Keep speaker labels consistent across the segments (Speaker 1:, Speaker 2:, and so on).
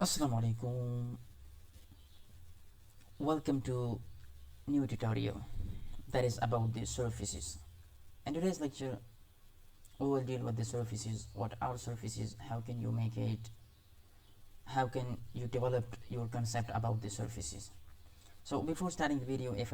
Speaker 1: Assalamu alaikum. Welcome to new tutorial that is about the surfaces. In today's lecture we will deal with the surfaces. What are surfaces? How can you make it? How can you develop your concept about the surfaces? So before starting the video, if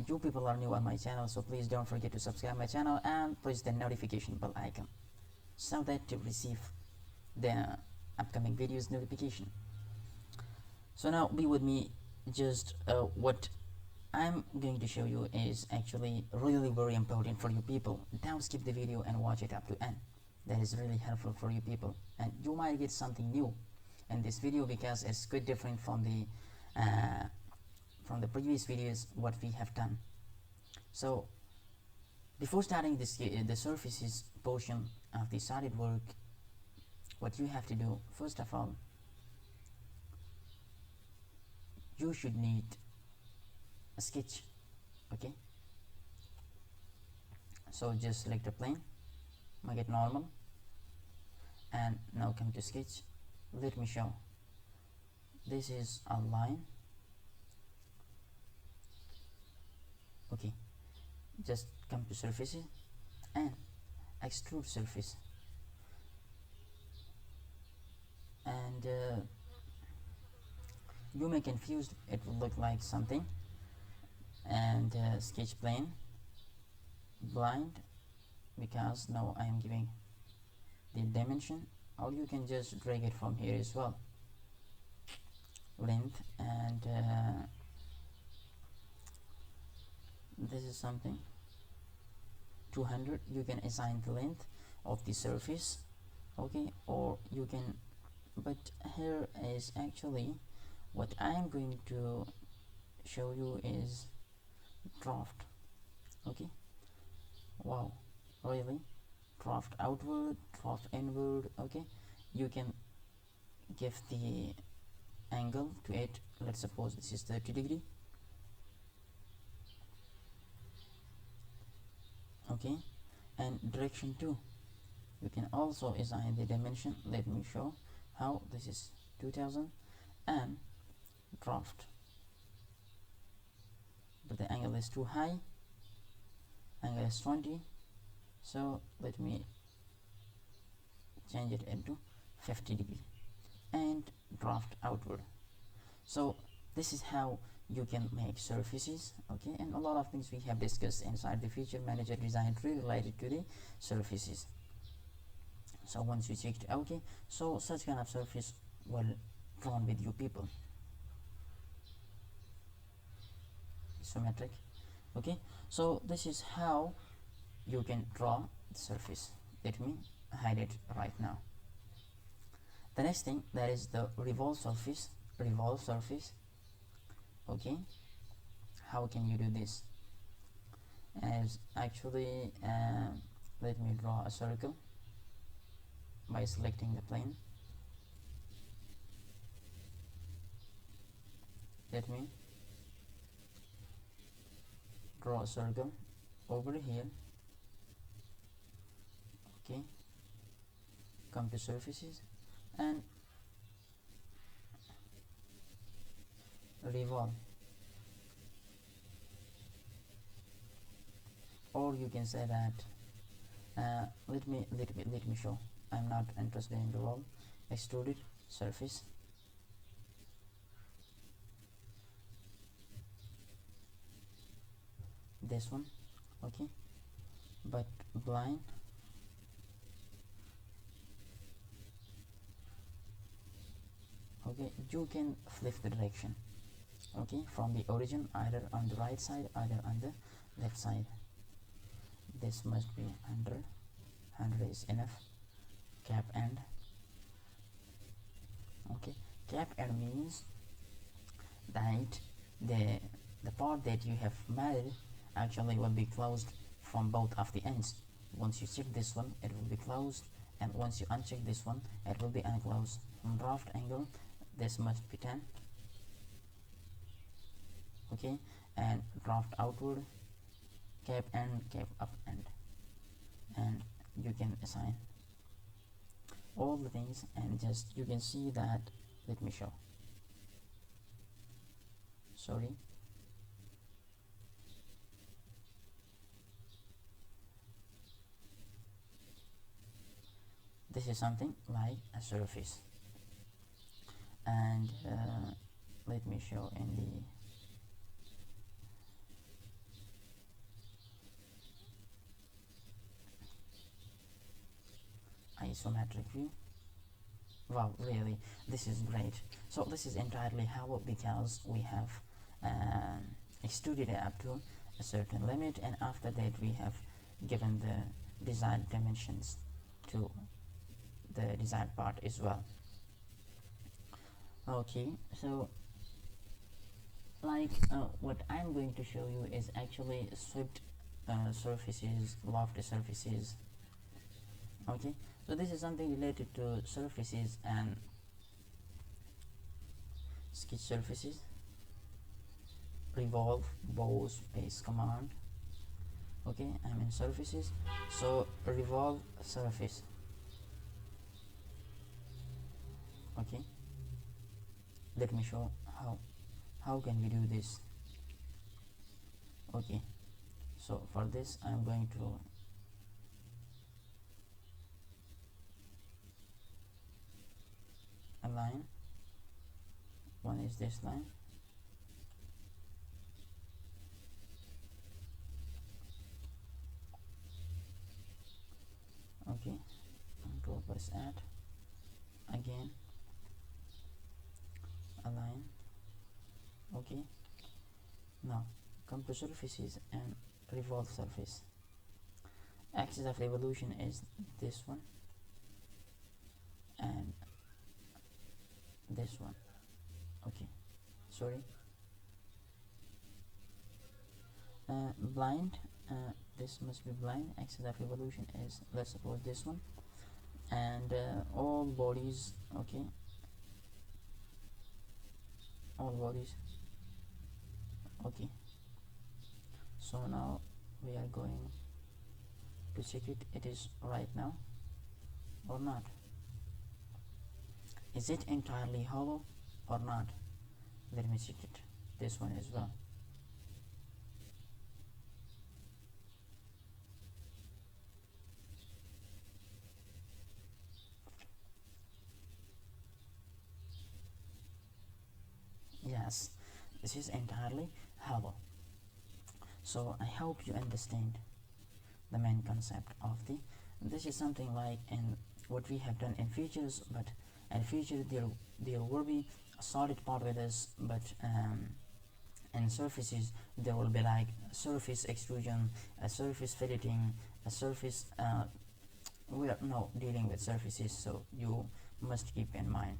Speaker 1: you people are new on my channel, so please don't forget to subscribe my channel and press the notification bell icon so that to receive the upcoming videos notification. So now be with me. Just what I'm going to show you is actually really very important for you people. Don't skip the video and watch it up to end. That is really helpful for you people, and you might get something new in this video because it's quite different from the previous videos what we have done. So before starting this the surfaces portion of the SolidWorks, what you have to do, first of all, you should need a sketch. Okay, so just select a plane, make it normal, and now come to sketch. Let me show. This is a line. Okay, just come to surfaces and extrude surface, and you may confused, it will look like something, and sketch plane blind, because now I am giving the dimension, or you can just drag it from here as well, length, and this is something 200. You can assign the length of the surface, okay, or you can, but here is actually what I am going to show you is draft. Okay, wow, really, draft outward, draft inward. Okay, you can give the angle to it. Let's suppose this is 30 degree. Okay, and direction too, you can also assign the dimension. Let me show how. This is 2000, and draft, but the angle is too high, angle is 20, so let me change it into 50 degree and draft outward. So this is how you can make surfaces. Okay, and a lot of things we have discussed inside the feature manager design tree related to the surfaces. So once you checked, okay, so such kind of surface will drawn with you people, symmetric. Okay, so this is how you can draw the surface. Let me hide it right now. The next thing, that is the revolve surface. Okay, how can you do this? As actually let me draw a circle by selecting the plane. Let me draw a circle over here. Okay, come to surfaces and revolve, or you can say that let me show. I'm not interested in revolve. Extruded surface, this one. Okay, but blind. Okay, you can flip the direction, okay, from the origin, either on the right side, either on the left side. This must be 100 is enough. Cap end. Okay, cap end means that the part that you have made actually will be closed from both of the ends. Once you check this one, it will be closed, and once you uncheck this one, it will be unclosed. From draft angle, this must be 10. Okay, and draft outward, cap end, cap up end, and you can assign all the things, and just you can see that let me show. Sorry, this is something like a surface, and let me show in the isometric view. Wow, really, this is great. So this is entirely hollow because we have extruded it up to a certain limit, and after that we have given the desired dimensions to the desired part as well. Okay, so like what I'm going to show you is actually swept surfaces, lofted surfaces. Okay, so this is something related to surfaces and sketch surfaces. Revolve bows base command. Okay, I'm in surfaces, so revolve surface. Okay, let me show how can we do this. Okay, so for this I'm going to align. One is this line. Okay, control plus add, again align. Okay, now come to surfaces and revolve surface. Axis of revolution is this one and this one. Okay, sorry, blind, this must be blind. Axis of revolution is, let's suppose, this one, and all bodies. Okay, all bodies. Okay, so now we are going to check it is right now or not. Is it entirely hollow or not? Let me check it, this one as well. Yes, this is entirely hollow. So I hope you understand the main concept of the, this is something like in what we have done in features, but in future there will be a solid part with us, but in surfaces there will be like surface extrusion, a surface filleting, a surface we are now dealing with surfaces, so you must keep in mind.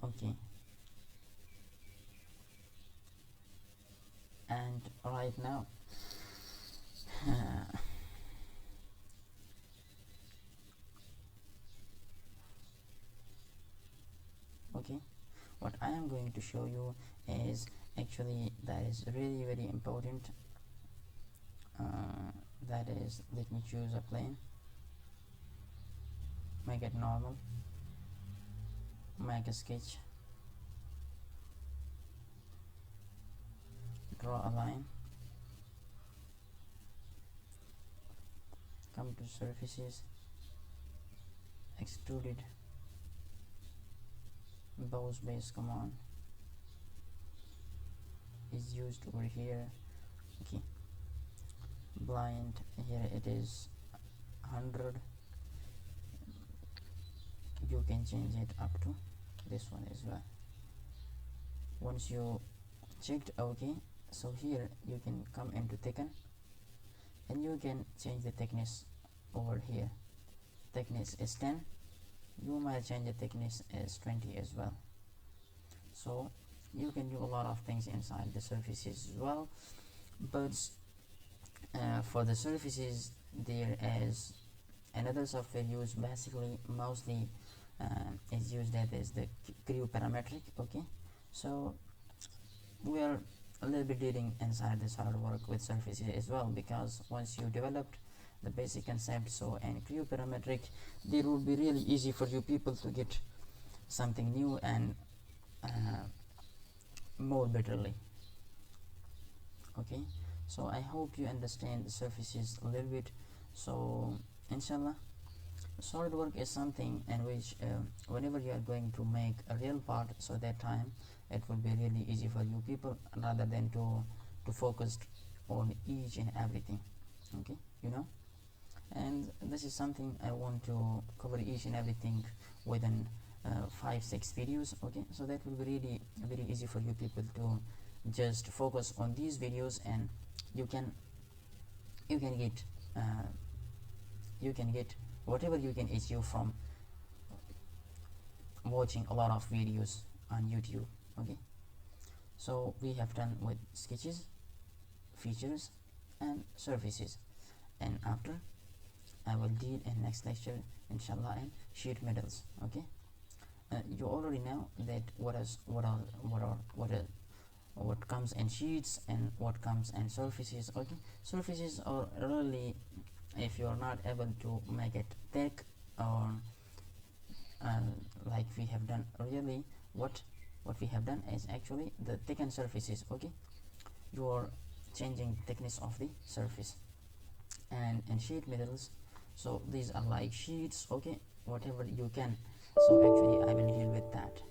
Speaker 1: Okay, and right now okay, what I am going to show you is actually that is really very important. That is, let me choose a plane, make it normal, make a sketch, draw a line, come to surfaces, extruded bows base command is used over here. Okay, blind, here it is 100, you can change it up to this one as well. Once you checked okay, so here you can come into thicken and you can change the thickness over here. Thickness is 10, you might change the thickness as 20 as well. So you can do a lot of things inside the surfaces as well, but for the surfaces there is another software used, basically mostly is used, that is the crew parametric. Okay, so we are a little bit dealing inside the SolidWorks with surfaces as well, because once you developed the basic concept. So and parametric, there will be really easy for you people to get something new and more betterly. Okay, so I hope you understand the surfaces a little bit. So inshallah, SolidWorks is something in which whenever you are going to make a real part, so that time it will be really easy for you people rather than to focus on each and everything. Okay, you know, and this is something I want to cover each and everything within 5-6 videos. Okay, so that will be really very easy for you people to just focus on these videos, and you can get you can get whatever you can achieve from watching a lot of videos on YouTube. Okay, so we have done with sketches, features and surfaces, and after I will deal in next lecture inshallah in sheet metals. Okay, you already know that what comes in sheets and what comes in surfaces. Okay, surfaces are really, if you are not able to make it thick or like we have done, really what we have done is actually the thickened surfaces. Okay, you are changing thickness of the surface. And in sheet metals, so these are like sheets. Okay, whatever you can, so actually I will deal with that.